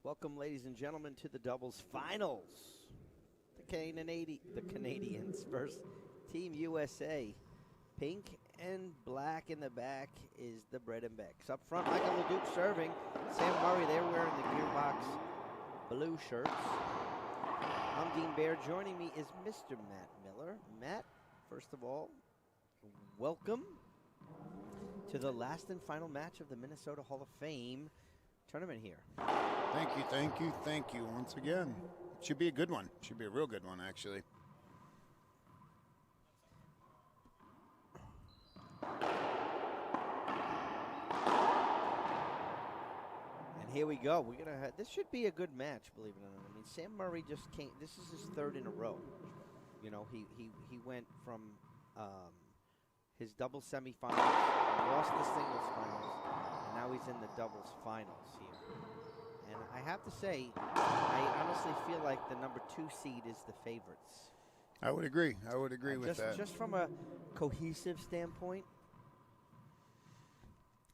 Welcome, ladies and gentlemen, to the doubles finals. The Canadians versus Team USA. Pink and black in the back is the Bredenbecks. Up front, Murray-Leduc serving. Sam Murray, they're wearing the Gearbox blue shirts. I'm Dean Baer. Joining me is Mr. Matt Miller. Matt, first of all, welcome to the last and final match of the Minnesota Hall of Fame tournament here. Thank you once again. Should be a good one. Should be a real good one, actually. And here we go. We're gonna have, this should be a good match, believe it or not. I mean, Sam Murray just came. This is his third in a row. You know, he went from his doubles semifinals, lost the singles finals, and now he's in the doubles finals here. And I have to say, I honestly feel like the number 2 seed is the favorites. I would agree. With that. Just from a cohesive standpoint.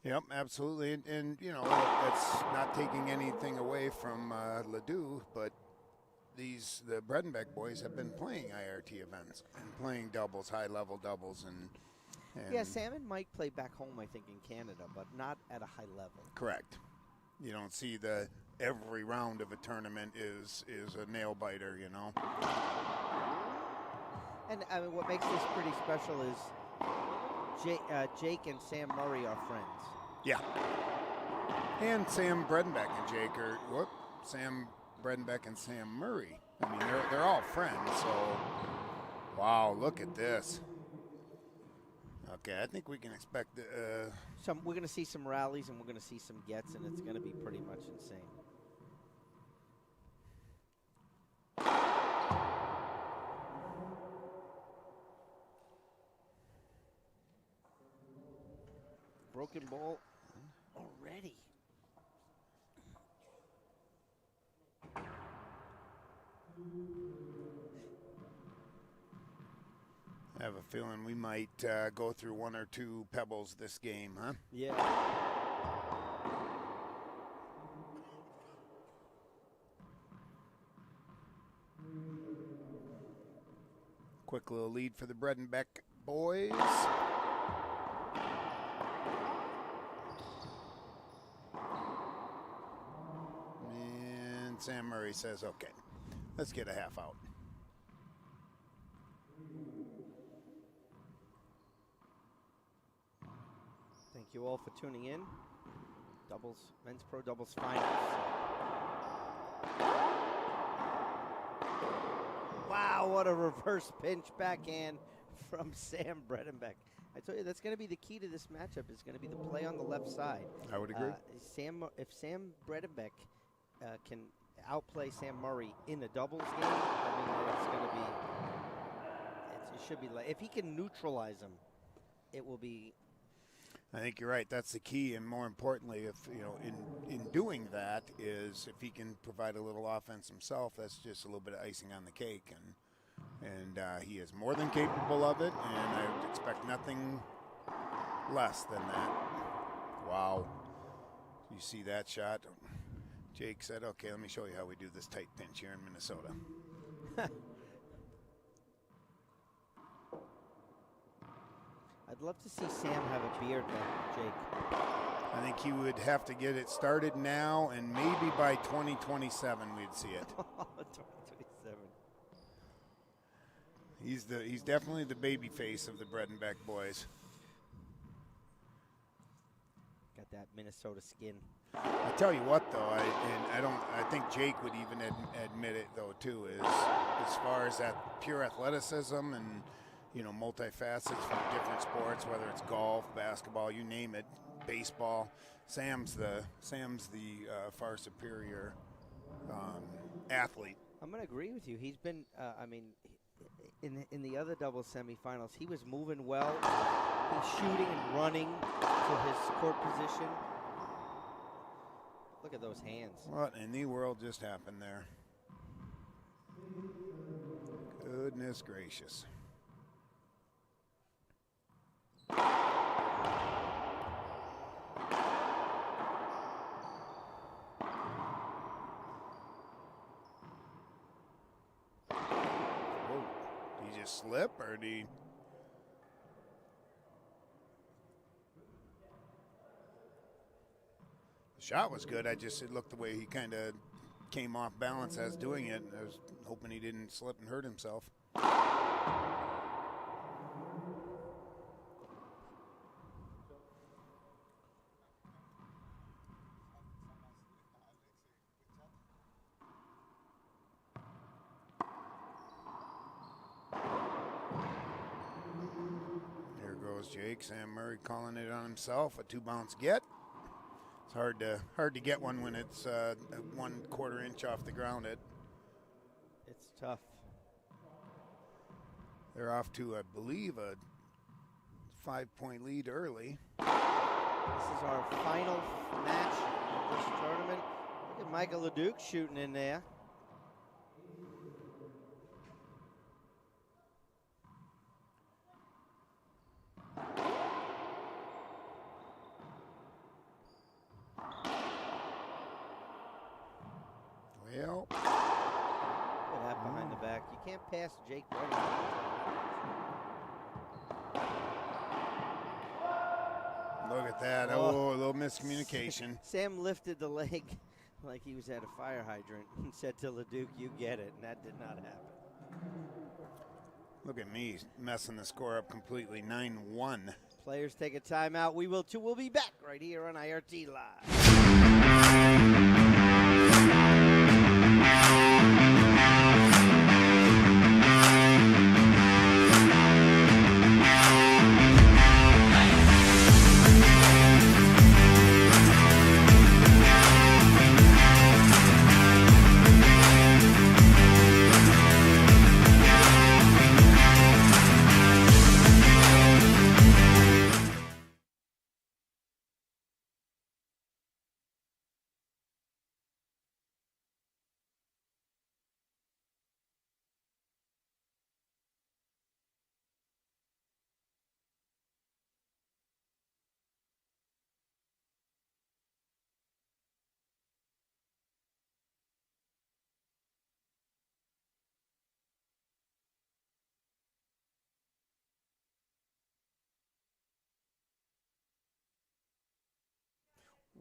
Yep, absolutely. And you know, that's not taking anything away from Ledoux, but the Bredenbeck boys have been playing IRT events and playing doubles, high-level doubles, and yeah, Sam and Mike play back home, I think, in Canada, but not at a high level. Correct. You don't see every round of a tournament is a nail biter, you know. And I mean, what makes this pretty special is Jake and Sam Murray are friends. Yeah. And Sam Bredenbeck and Jake are Sam Bredenbeck and Sam Murray. I mean, they're all friends. So, wow, look at this. Okay, I think we can expect we're going to see some rallies and we're going to see some gets, and it's going to be pretty much insane. Broken ball already. I have a feeling we might go through 1 or 2 pebbles this game, huh? Yeah. Quick little lead for the Bredenbeck boys. And Sam Murray says, okay, let's get a half out. Thank you all for tuning in. Men's Pro Doubles Finals. Wow, what a reverse pinch backhand from Sam Bredenbeck. I told you that's going to be the key to this matchup. Is going to be the play on the left side. I would agree. If Sam Bredenbeck can outplay Sam Murray in the doubles game, I mean, it's going to be. It should be like if he can neutralize him, it will be. I think you're right. That's the key, and more importantly, if in doing that is if he can provide a little offense himself, that's just a little bit of icing on the cake, and he is more than capable of it, and I would expect nothing less than that. Wow, you see that shot? Jake said, "Okay, let me show you how we do this tight pinch here in Minnesota." I'd love to see Sam have a beard like Jake. I think he would have to get it started now, and maybe by 2027 we'd see it. 2027. He's definitely the baby face of the Bredenbeck boys. Got that Minnesota skin. I tell you what, though, I think Jake would even admit it though too. Is as far as that pure athleticism and multifacets from different sports, whether it's golf, basketball, you name it, baseball. Sam's the far superior athlete. I'm going to agree with you. He's been, in the other doubles semifinals, he was moving well. He's shooting and running to his court position. Look at those hands. What in the world just happened there? Goodness gracious. just slip, or did he? The shot was good. It looked the way he kind of came off balance as doing it. I was hoping he didn't slip and hurt himself. Jake, Sam Murray calling it on himself, a 2-bounce get. It's hard to get one when it's 1/4 inch off the ground. It's tough. They're off to, I believe, a 5-point lead early. This is our final match of this tournament. Look at Murray-Leduc shooting in there. Well, look at that behind the back. You can't pass Jake Bredenbecks. Look at that. Oh, a little miscommunication. Sam lifted the leg like he was at a fire hydrant and said to Leduc, "You get it," and that did not happen. Look at me messing the score up completely. 9-1. Players take a timeout. We will too. We'll be back right here on IRT Live.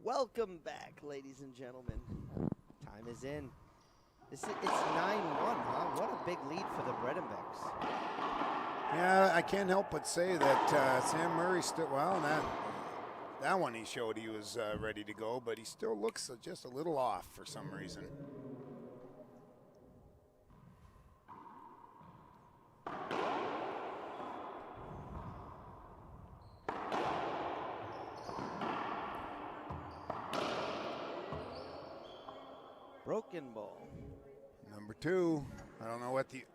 Welcome back, ladies and gentlemen. Time is in. It's 9-1, huh? What a big lead for the Bredenbecks. Yeah, I can't help but say that Sam Murray still, well, that one he showed he was ready to go, but he still looks just a little off for some reason. Broken ball. Number 2. I don't know what the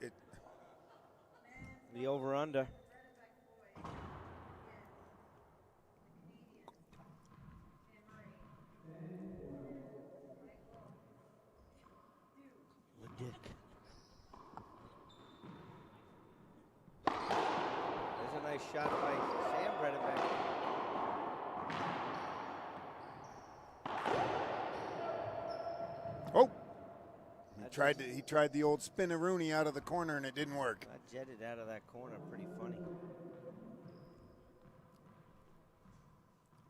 over-under. Leduc. There's a nice shot by Sam Bredenbeck. Oh! He tried the old spin-a-rooney out of the corner, and it didn't work. Got jetted out of that corner. Pretty funny.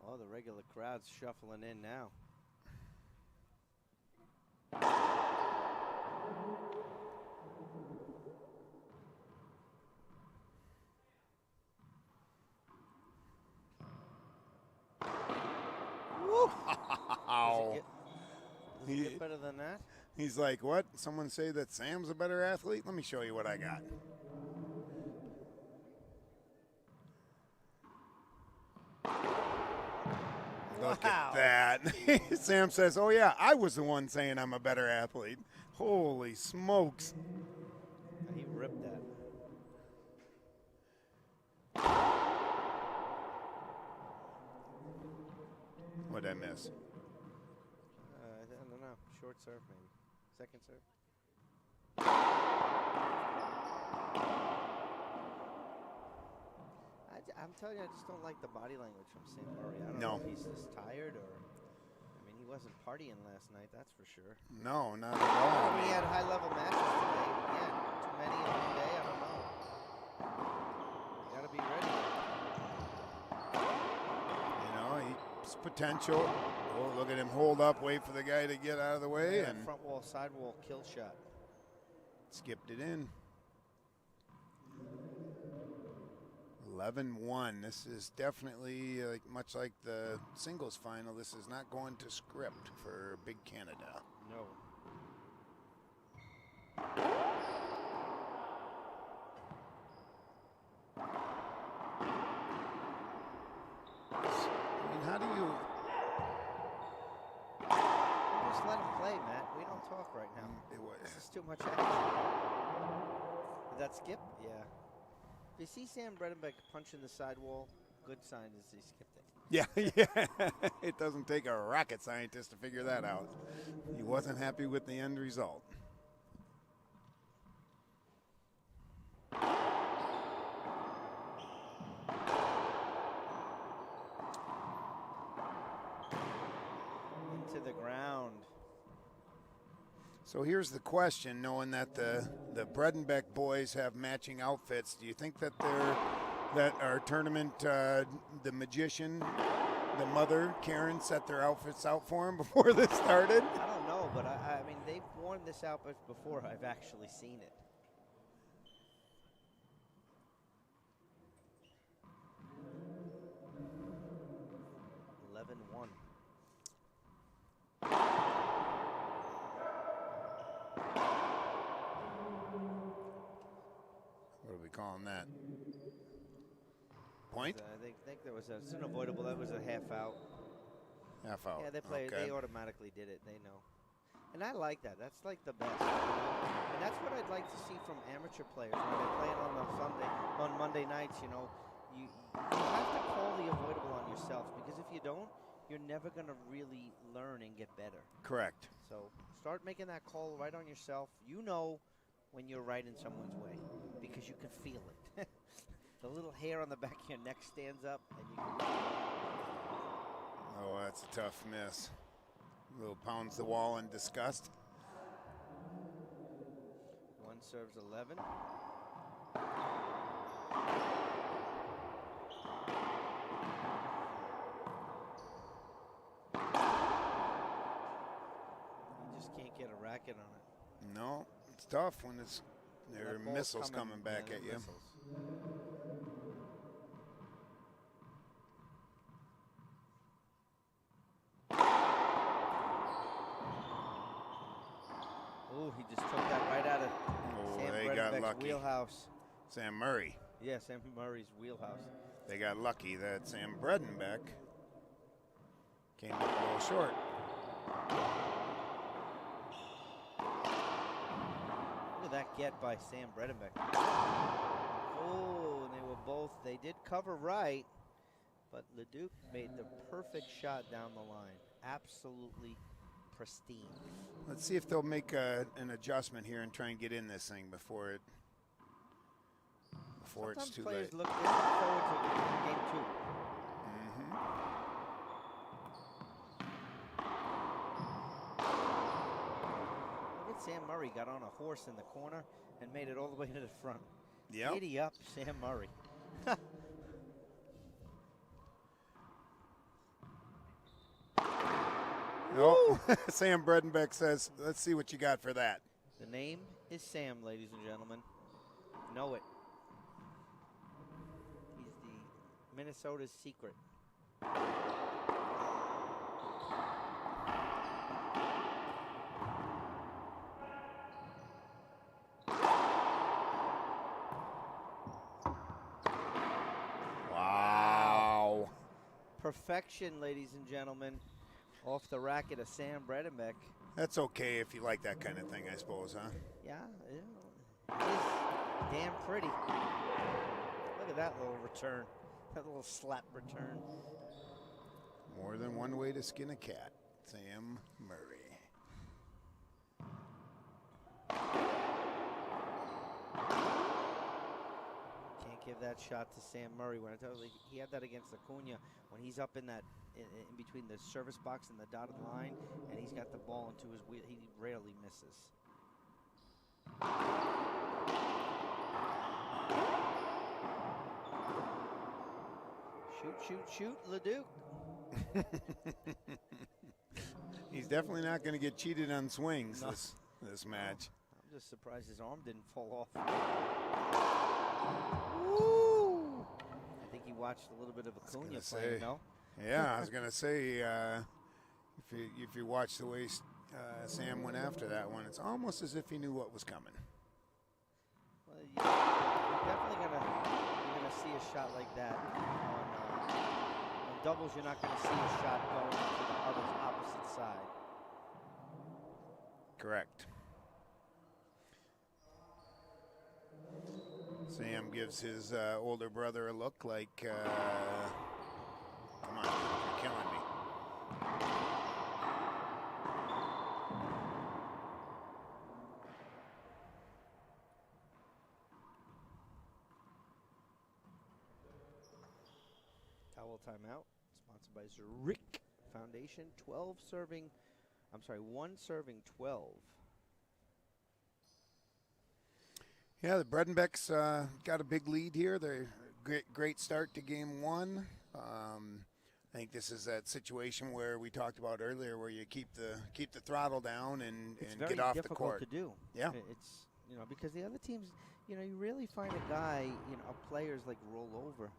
Oh, the regular crowd's shuffling in now. Woo! Does it get better than that? He's like, what? Someone say that Sam's a better athlete? Let me show you what I got. Look at that. Sam says, oh, yeah, I was the one saying I'm a better athlete. Holy smokes. He ripped that. What'd I miss? I don't know. Short serve, maybe. Second serve. I'm telling you, I just don't like the body language from Sam Murray. I don't know if he's just tired or... I mean, he wasn't partying last night, that's for sure. No, not at all. He had high-level matches today. Again, too many in one day, I don't know. Gotta be ready. You know, he's potential. Oh, look at him hold up, wait for the guy to get out of the way, and front wall, side wall kill shot. Skipped it in. 11-1. This is definitely much like the singles final. This is not going to script for Big Canada. No. I mean, how do you? Just let him play, Matt. We don't talk right now. This is too much action. Did that skip? Yeah. If you see Sam Bredenbeck punching the sidewall, good sign is he skipped it. Yeah, yeah. It doesn't take a rocket scientist to figure that out. He wasn't happy with the end result. Into the ground. So here's the question, knowing that the Bredenbeck boys have matching outfits, do you think that our tournament, the magician, the mother, Karen, set their outfits out for them before this started? I don't know, but I mean, they've worn this outfit before I've actually seen it. What are we calling that? Point? I think there was it's unavoidable. That was a half out. Half out. Yeah, they play. Okay. They automatically did it. They know, and I like that. That's like the best. And that's what I'd like to see from amateur players when they're playing on Monday nights. You know, you have to call the avoidable on yourself, because if you don't, you're never going to really learn and get better. Correct. So start making that call right on yourself. You know when you're right in someone's way, because you can feel it. The little hair on the back of your neck stands up, and you can. Oh, that's a tough miss. A little pounds the wall in disgust. One serves 11. You just can't get a racket on it. No, it's tough when there are missiles coming back at you. Missiles. Oh, he just took that right out of Sam Bredenbeck's wheelhouse. Sam Murray. Yeah, Sam Murray's wheelhouse. They got lucky that Sam Bredenbeck came up a little short. Look at that get by Sam Bredenbeck. Oh, and they did cover right, but Leduc made the perfect shot down the line. Absolutely pristine. Let's see if they'll make an adjustment here and try and get in this thing before it's too late. Sometimes players look forward to game two. Look at Sam Murray, got on a horse in the corner and made it all the way to the front. Yep. Giddy up, Sam Murray. Oh, Sam Bredenbeck says, let's see what you got for that. The name is Sam, ladies and gentlemen. Know it. He's the Minnesota's secret. Wow. Perfection, ladies and gentlemen. Off the racket of Sam Bredenbeck. That's okay if you like that kind of thing, I suppose, huh? Yeah, it is damn pretty. Look at that little return. That little slap return. More than one way to skin a cat. Sam Murray. Can't give that shot to Sam Murray. When I tell you, he had that against Acuna when he's up in that in between the service box and the dotted line, and he's got the ball into his wheel. He rarely misses. Shoot, shoot, shoot, Leduc. He's definitely not going to get cheated on swings No. this match. I'm just surprised his arm didn't fall off. Woo! I think he watched a little bit of Acuna playing, no? Yeah, I was going to say, if you watch the way Sam went after that one, it's almost as if he knew what was coming. Well, you're definitely gonna see a shot like that on doubles. You're not gonna see a shot going to the opposite side. Correct. Sam gives his older brother a look like, come on, you're killing me. Towel timeout, sponsored by Zurich Foundation. 1 serving 12. Yeah, the Bredenbecks got a big lead here. They're great start to game one. I think this is that situation where we talked about earlier, where you keep the throttle down and get off the court. It's very difficult to do. Yeah, it's because the other teams, you rarely find a guy, players like roll over.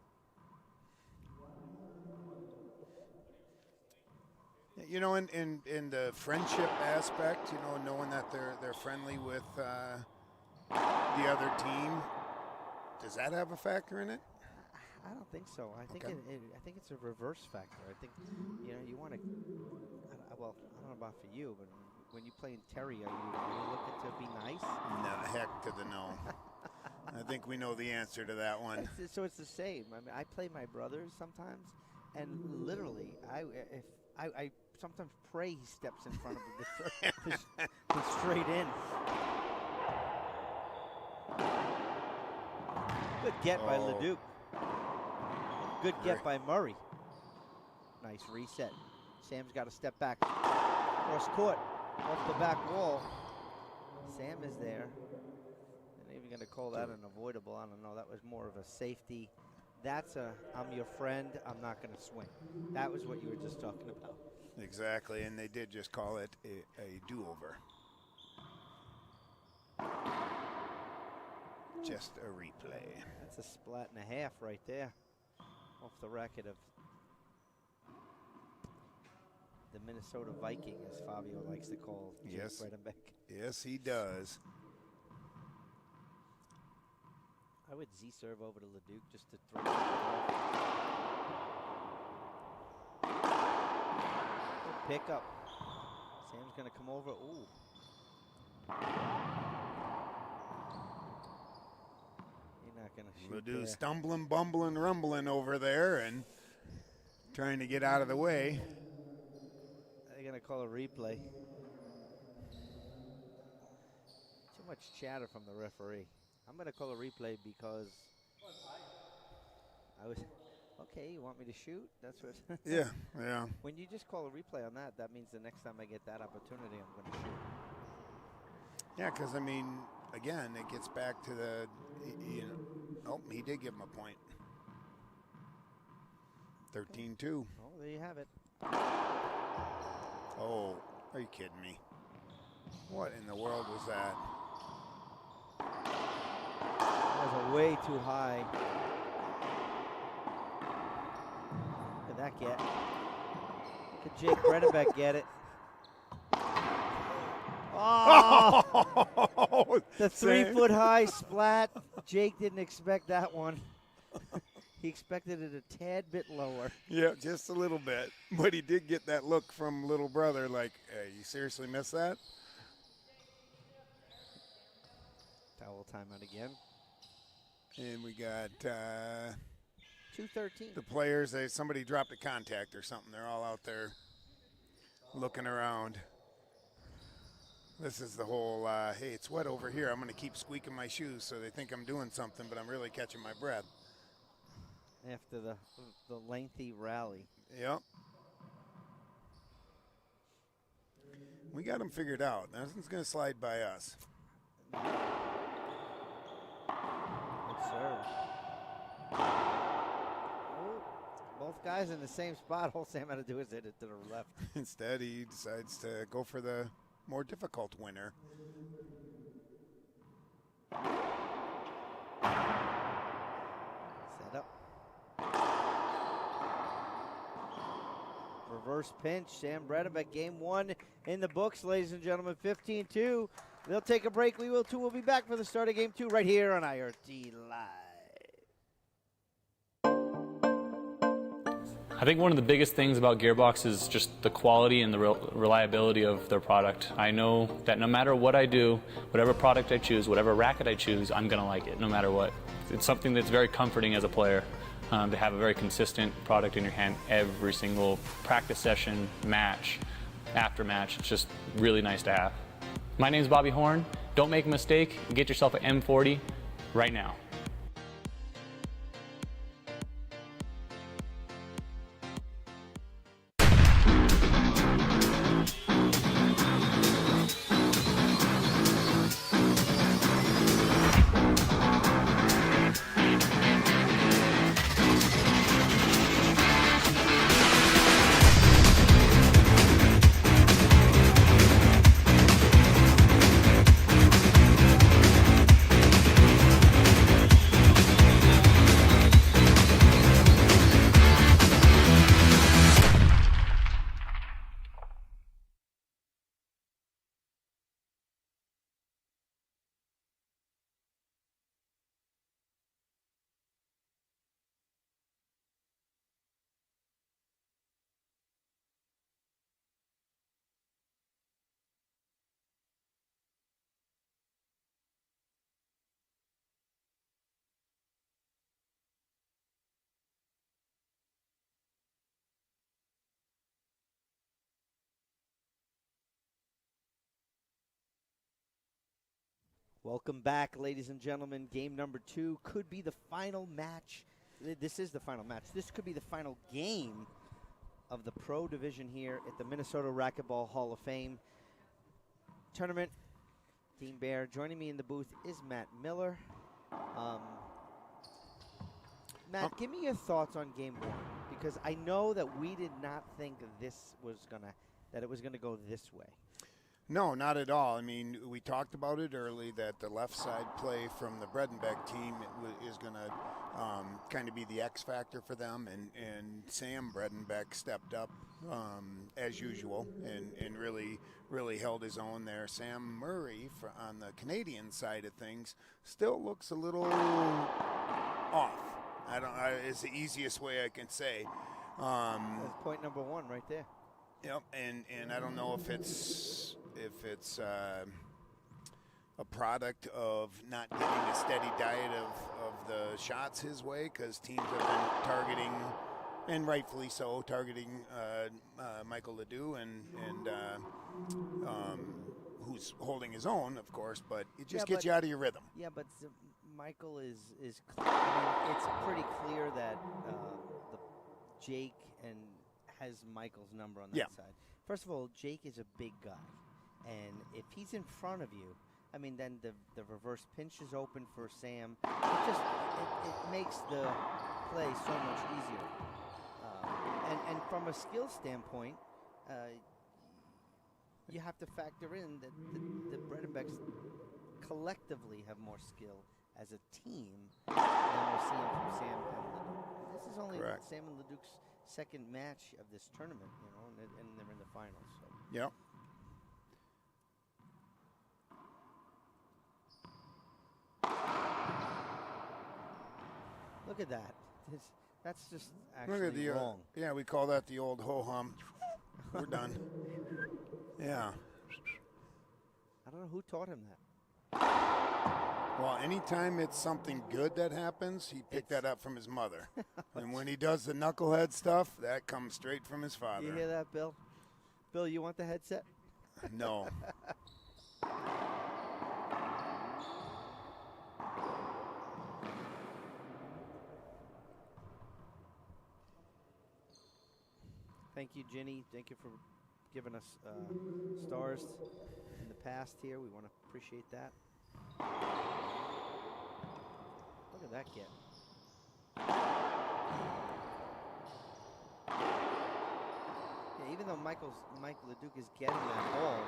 In the friendship aspect, knowing that they're friendly with the other team, does that have a factor in it? I don't think so. I think I think it's a reverse factor. I think you want to. Well, I don't know about for you, but when you play in Terry, are you looking to be nice? No, heck to the no. I think we know the answer to that one. So it's the same. I mean, I play my brothers sometimes, and literally, I sometimes pray he steps in front of him to straight in. Good get by Leduc. Good get by Murray. Nice reset. Sam's got to step back. Cross court. Off the back wall. Sam is there. They're even going to call that an avoidable. I don't know. That was more of a safety. That's I'm your friend. I'm not going to swing. That was what you were just talking about. Exactly, and they did just call it a do-over. Just a replay. That's a splat and a half right there. Off the racket of the Minnesota Viking, as Fabio likes to call Jake Bredenbeck. Yes, he does. I would Z-serve over to Leduc just to throw it off. Good pickup. Sam's going to come over. Ooh. You're not going to shoot Leduc there. stumbling, bumbling, rumbling over there and trying to get out of the way. They're going to call a replay. Too much chatter from the referee. I'm going to call a replay because I was, okay, you want me to shoot? That's what. Yeah. When you just call a replay on that, that means the next time I get that opportunity, I'm going to shoot. Yeah, because, I mean, again, it gets back to the, oh, he did give him a point. 13-2. Oh, there you have it. Oh, are you kidding me? What in the world was that? That was way too high. Look at that get. Look at Jake Bredenbeck get it. Oh! The 3-foot-high splat. Jake didn't expect that one. He expected it a tad bit lower. Yeah, just a little bit. But he did get that look from little brother like, hey, you seriously missed that? Towel timeout again. And we got 2:13. the players. Somebody dropped a contact or something. They're all out there looking around. This is the whole, hey, it's wet over here. I'm going to keep squeaking my shoes so they think I'm doing something, but I'm really catching my breath. After the lengthy rally. Yep. We got them figured out. Nothing's going to slide by us. Good serve. Oh, Both guys in the same spot. All Sam had to do is hit it to the left. Instead, he decides to go for the more difficult winner. Set up. Reverse pinch. Sam Bredenbeck, game 1 in the books, ladies and gentlemen. 15-2. They'll take a break. We will too. We'll be back for the start of game 2 right here on IRT Live. I think one of the biggest things about Gearbox is just the quality and the reliability of their product. I know that no matter what I do, whatever product I choose, whatever racket I choose, I'm going to like it no matter what. It's something that's very comforting as a player to have a very consistent product in your hand every single practice session, match, after match. It's just really nice to have. My name's Bobby Horn. Don't make a mistake. Get yourself an M40 right now. Welcome back, ladies and gentlemen. Game number 2 could be the final match. This is the final match. This could be the final game of the pro division here at the Minnesota Racquetball Hall of Fame tournament. Team Bear. Joining me in the booth is Matt Miller. Matt, give me your thoughts on game 1, because I know that we did not think that it was gonna go this way. No, not at all. I mean, we talked about it early that the left side play from the Bredenbeck team is going to kind of be the X factor for them, and Sam Bredenbeck stepped up as usual and really held his own there. Sam Murray on the Canadian side of things still looks a little off. It's the easiest way I can say. That's point number 1 right there. Yep, and I don't know if it's a product of not getting a steady diet of the shots his way, because teams have been targeting, and rightfully so, targeting Murray-Leduc and who's holding his own, of course, but it just gets you out of your rhythm. Yeah, but Michael is I mean, it's pretty clear that Jake has Michael's number on that side. First of all, Jake is a big guy. And if he's in front of you, I mean, then the reverse pinch is open for Sam. It makes the play so much easier. And from a skill standpoint, you have to factor in that the Bredenbecks collectively have more skill as a team than we're seeing from Sam and Leduc. This is only Sam and Leduc's second match of this tournament, and they're in the finals. So. Yep. Look at that. That's just actually wrong. Yeah, we call that the old ho-hum. We're done. Yeah. I don't know who taught him that. Well, anytime it's something good that happens, he picked that up from his mother. And when he does the knucklehead stuff, that comes straight from his father. You hear that, Bill? Bill, you want the headset? No. Thank you, Ginny. Thank you for giving us stars in the past here. We want to appreciate that. Look at that kid. even though Mike Leduc is getting that ball,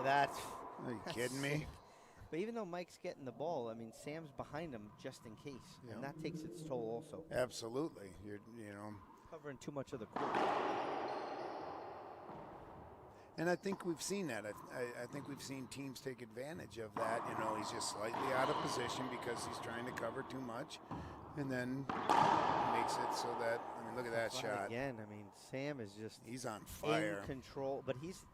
that's. Are you that's kidding me? sick. But even though Mike's getting the ball, I mean, Sam's behind him just in case, and that takes its toll also. Absolutely. Covering too much of the court. And I think we've seen that. I think we've seen teams take advantage of that. He's just slightly out of position because he's trying to cover too much, and then makes it so that, look at that shot. Again, Sam is just he's on fire. In control, but he's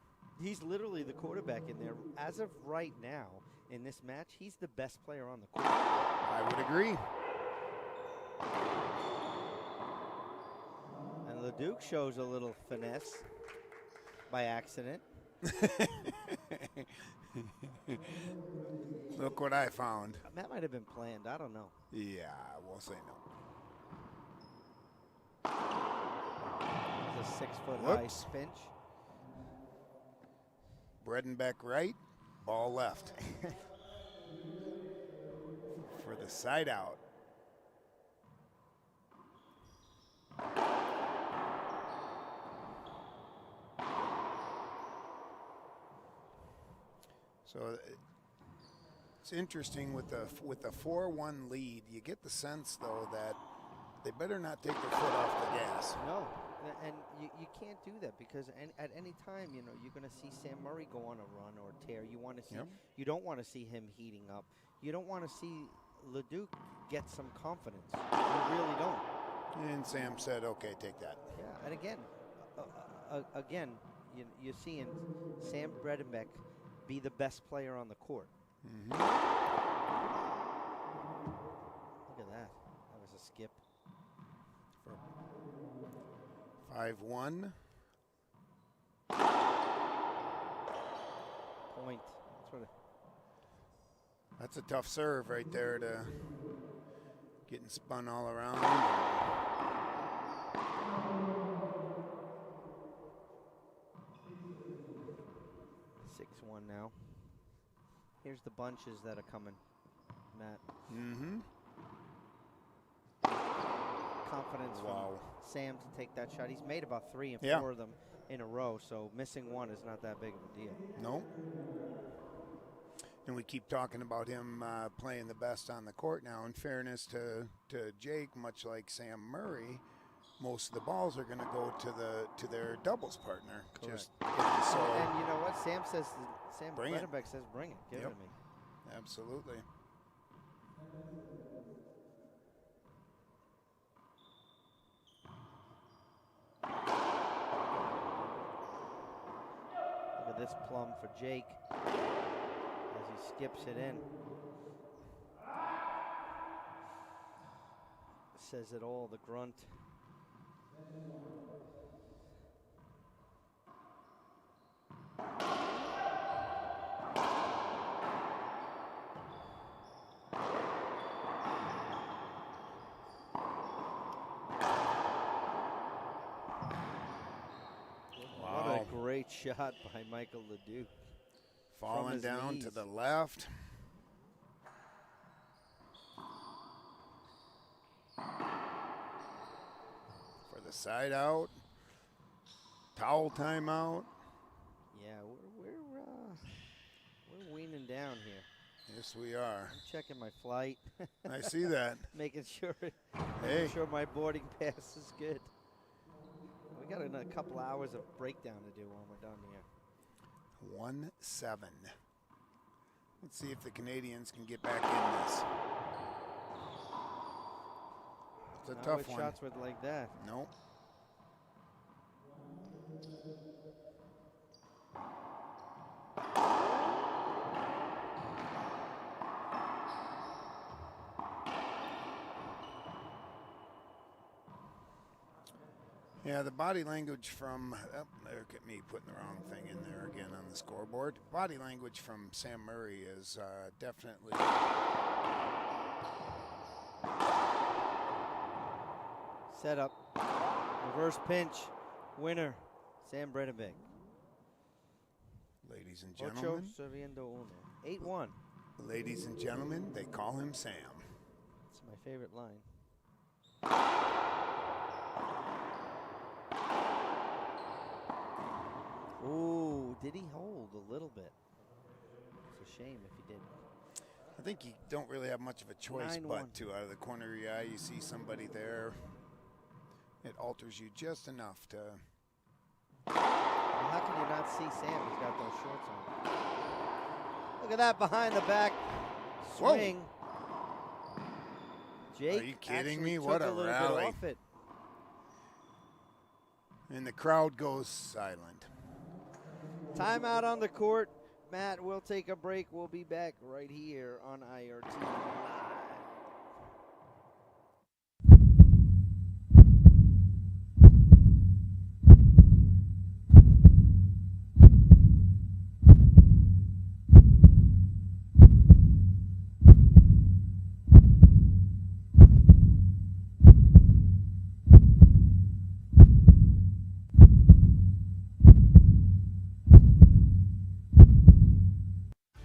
literally the quarterback in there. As of right now, in this match, he's the best player on the court. I would agree. And Leduc shows a little finesse by accident. Look what I found. That might have been planned. I don't know. Yeah, we'll say no. It's a 6-foot-high pinch. Bredenbecks right, ball left. For the side out. So it's interesting with the 4-1 lead. You get the sense though that they better not take their foot off the gas. No, and you can't do that because at any time you're going to see Sam Murray go on a run or tear. You want to see. You don't want to see him heating up. You don't want to see Leduc get some confidence. You really don't. And Sam said, "Okay, take that." Yeah, and again, you're seeing Sam Bredenbeck be the best player on the court. Mm-hmm. Look at that. That was a skip. For 5-1. Point. That's a tough serve right there to getting spun all around. 6-1 now. Here's the bunches that are coming, Matt. Mm-hmm. Confidence from Sam to take that shot. He's made about 3 and 4 of them in a row, so missing one is not that big of a deal. No. And we keep talking about him playing the best on the court now. In fairness to Jake, much like Sam Murray, most of the balls are going to go to their doubles partner. Correct. So and you know what? Sam Bredenbeck says, bring it. Give it to me. Absolutely. Look at this plum for Jake as he skips it in. Says it all, the grunt. What a great shot by Michael Leduc. Falling down to the left. For the side out. Towel timeout. Yeah, we're weaning down here. Yes, we are. I'm checking my flight. I see that. making sure my boarding pass is good. We got a couple hours of breakdown to do when we're done here. 1-7. Let's see if the Canadians can get back in this. It's a tough one. Shots with like that. Nope. Yeah, the body language from, look at me putting the wrong thing in there again on the scoreboard. Body language from Sam Murray is definitely. Set up. Reverse pinch. Winner. Sam Bredenbeck. Ladies and gentlemen. 8-1. Ladies and gentlemen, they call him Sam. It's my favorite line. Ooh, did he hold a little bit? It's a shame if he didn't. I think you don't really have much of a choice 9-1. but to. Out of the corner of your eye, you see somebody there. It alters you just enough to. Well, how can you not see Sam? He's got those shorts on. Look at that behind the back swing. Whoa. Jake, Are you kidding actually me? What took a little rally. bit off it. And the crowd goes silent. Timeout on the court. Matt, we'll take a break. We'll be back right here on IRT Live.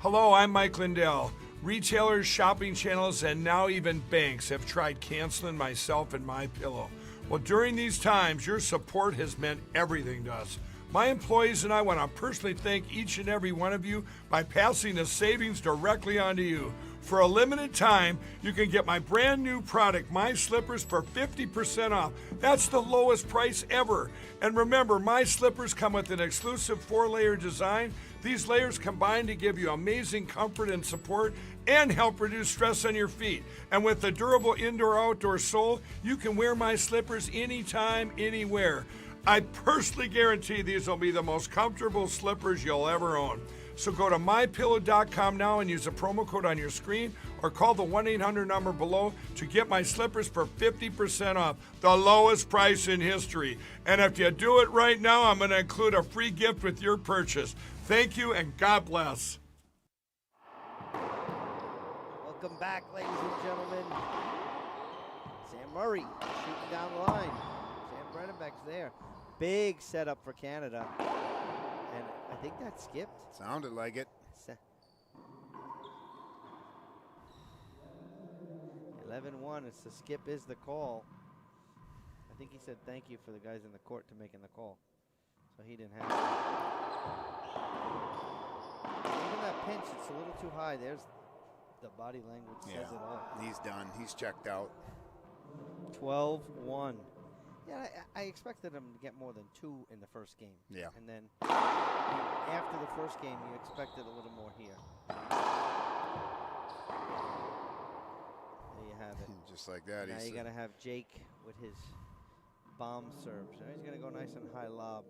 Hello, I'm Mike Lindell. Retailers, shopping channels, and now even banks have tried canceling myself and MyPillow. Well, during these times, your support has meant everything to us. My employees and I want to personally thank each and every one of you by passing the savings directly onto you. For a limited time, you can get my brand new product, My Slippers, for 50% off. That's the lowest price ever. And remember, My Slippers come with an exclusive 4-layer design. These layers combine to give you amazing comfort and support and help reduce stress on your feet. And with the durable indoor-outdoor sole, you can wear My Slippers anytime, anywhere. I personally guarantee these will be the most comfortable slippers you'll ever own. So go to MyPillow.com now and use the promo code on your screen or call the 1-800 number below to get My Slippers for 50% off, the lowest price in history. And if you do it right now, I'm going to include a free gift with your purchase. Thank you and God bless. Welcome back, ladies and gentlemen. Sam Murray shooting down the line. Sam Bredenbecks there. Big setup for Canada. And I think that skipped. Sounded like it. 11-1. It's the skip is the call. I think he said thank you for the guys in the court to making the call. So he didn't have to. Even that pinch, it's a little too high. There's the body language says it all. He's done. He's checked out. 12-1. Yeah, I expected him to get more than 2 in the first game. Yeah. And then after the first game, you expected a little more here. There you have it. Just like that. Now you got to have Jake with his bomb serves. Now he's going to go nice and high lob.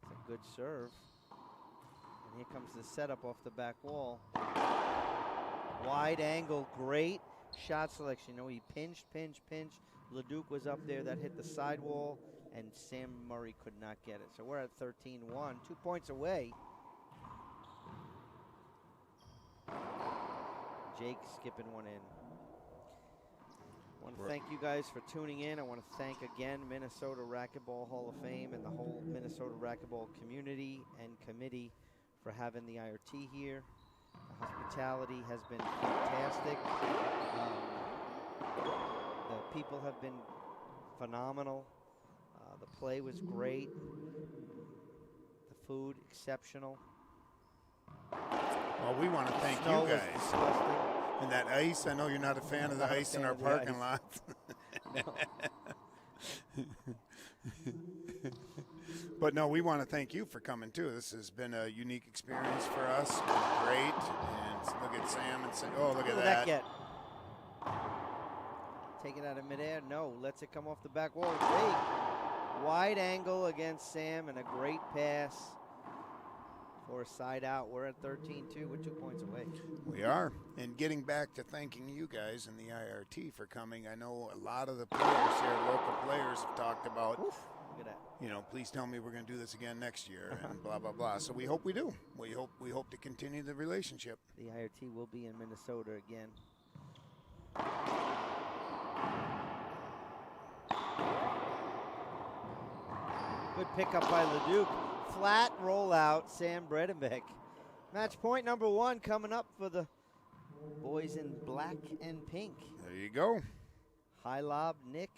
It's a good serve. And here comes the setup off the back wall. Wide angle, great shot selection. You know, he pinched. Leduc was up there. That hit the sidewall, and Sam Murray could not get it. So we're at 13-1, 2 points away. Jake skipping one in. I want to thank you guys for tuning in. I want to thank again Minnesota Racquetball Hall of Fame and the whole Minnesota Racquetball community and committee for having the IRT here. The hospitality has been fantastic. The people have been phenomenal. The play was great. The food, exceptional. Well, we want to thank Snow you was guys. disgusting. And that ice, I know you're not a fan of the Not a ice in fan our of the parking ice. lot. But no, we want to thank you for coming too. This has been a unique experience for us. It's been great. And look at Sam and say, oh, look What at did that. get? Take it out of midair. No, lets it come off the back wall. Great. Wide angle against Sam and a great pass for a side out. We're at 13-2. We're 2 points away. We are. And getting back to thanking you guys in the IRT for coming, I know a lot of the players here, local players, have talked about, Oof, look at that. you know, please tell me we're going to do this again next year and blah, blah, blah. So we hope we do. We hope to continue the relationship. The IRT will be in Minnesota again. Good pickup by Leduc. Flat rollout, Sam Bredenbeck. Match point number 1 coming up for the boys in black and pink. There you go. High lob, Nick.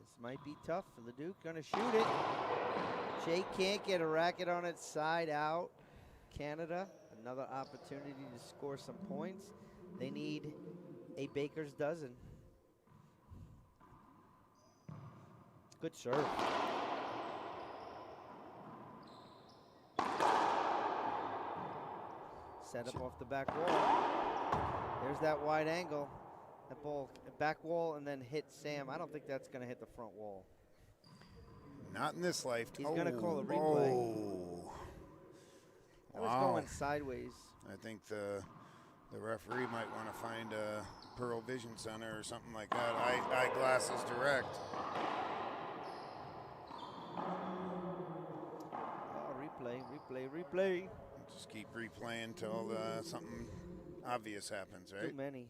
Is might be tough for Leduc. Gonna shoot it. Jake can't get a racket on its side out. Canada, another opportunity to score some points. They need a baker's dozen. Good serve. Set up off the back wall. There's that wide angle. That ball, back wall, and then hit Sam. I don't think that's going to hit the front wall. Not in this life. He's going to call a replay. Oh. That was going sideways. I think the referee might want to find a Pearl Vision Center or something like that. Eyeglasses direct. Oh, replay. Just keep replaying till something obvious happens, right? Too many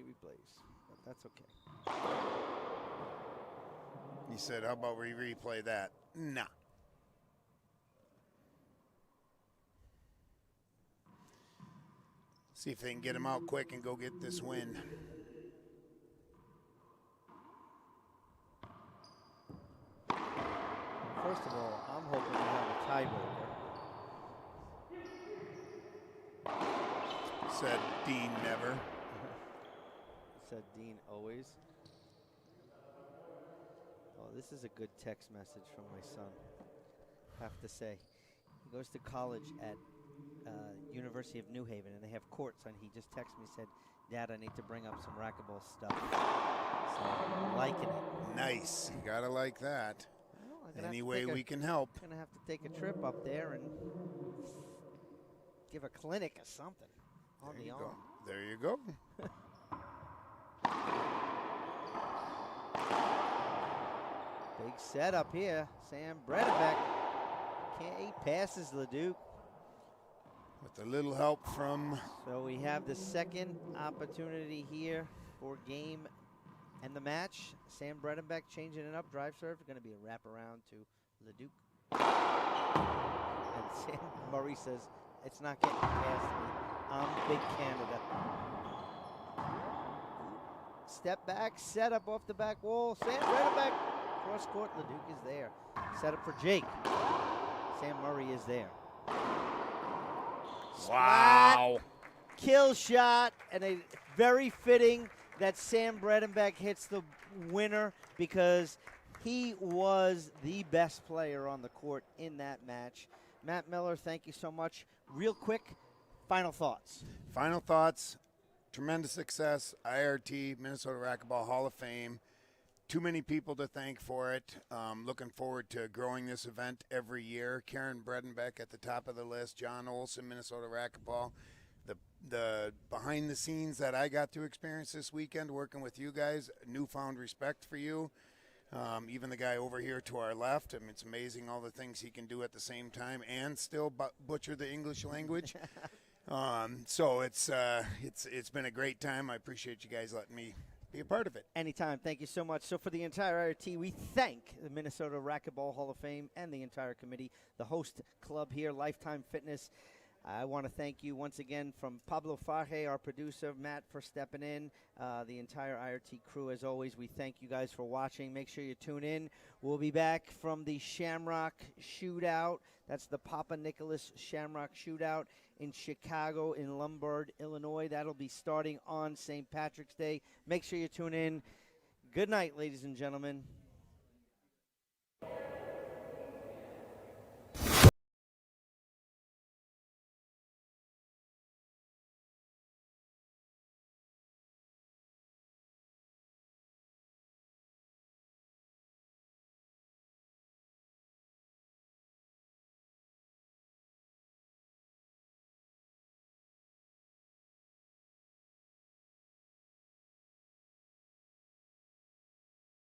replays, but that's okay. He said, how about we replay that? Nah. See if they can get him out quick and go get this win. First of all, I'm hoping we have a tiebreaker. Said Dean never. Said Dean always. Oh, this is a good text message from my son, have to say. He goes to college at University of New Haven, and they have courts, and he just texted me, said, Dad, I need to bring up some racquetball stuff. So I'm liking it. Nice. You gotta like that. Well, any way we can help. I'm going to have to take a trip up there and give a clinic or something on the arm. There you go. Big setup here. Sam Bredenbeck. He passes Leduc. With a little help from... So we have the second opportunity here for game and the match. Sam Bredenbeck changing it up. Drive serve. Going to be a wraparound to Leduc. And Sam Murray says, it's not getting past me. I'm Big Canada. Step back, set up off the back wall. Sam Bredenbeck. Cross court, Leduc is there. Set up for Jake. Sam Murray is there. Wow. Splat, kill shot, and a very fitting that Sam Bredenbeck hits the winner because he was the best player on the court in that match. Matt Miller, thank you so much. Real quick, final thoughts. Final thoughts. Tremendous success. IRT, Minnesota Racquetball Hall of Fame. Too many people to thank for it. Looking forward to growing this event every year. Karen Bredenbeck at the top of the list. John Olson, Minnesota Racquetball. The behind the scenes that I got to experience this weekend working with you guys, newfound respect for you. Even the guy over here to our left, I mean, it's amazing all the things he can do at the same time and still butcher the English language. So it's been a great time. I appreciate you guys letting me be a part of it. Anytime. Thank you so much. So for the entire IRT, we thank the Minnesota Racquetball Hall of Fame and the entire committee, the host club here, Lifetime Fitness. I want to thank you once again from Pablo Faje, our producer, Matt, for stepping in, the entire IRT crew. As always, we thank you guys for watching. Make sure you tune in. We'll be back from the Shamrock Shootout. That's the Papa Nicholas Shamrock Shootout in Chicago, in Lombard, Illinois. That'll be starting on St. Patrick's Day. Make sure you tune in. Good night, ladies and gentlemen.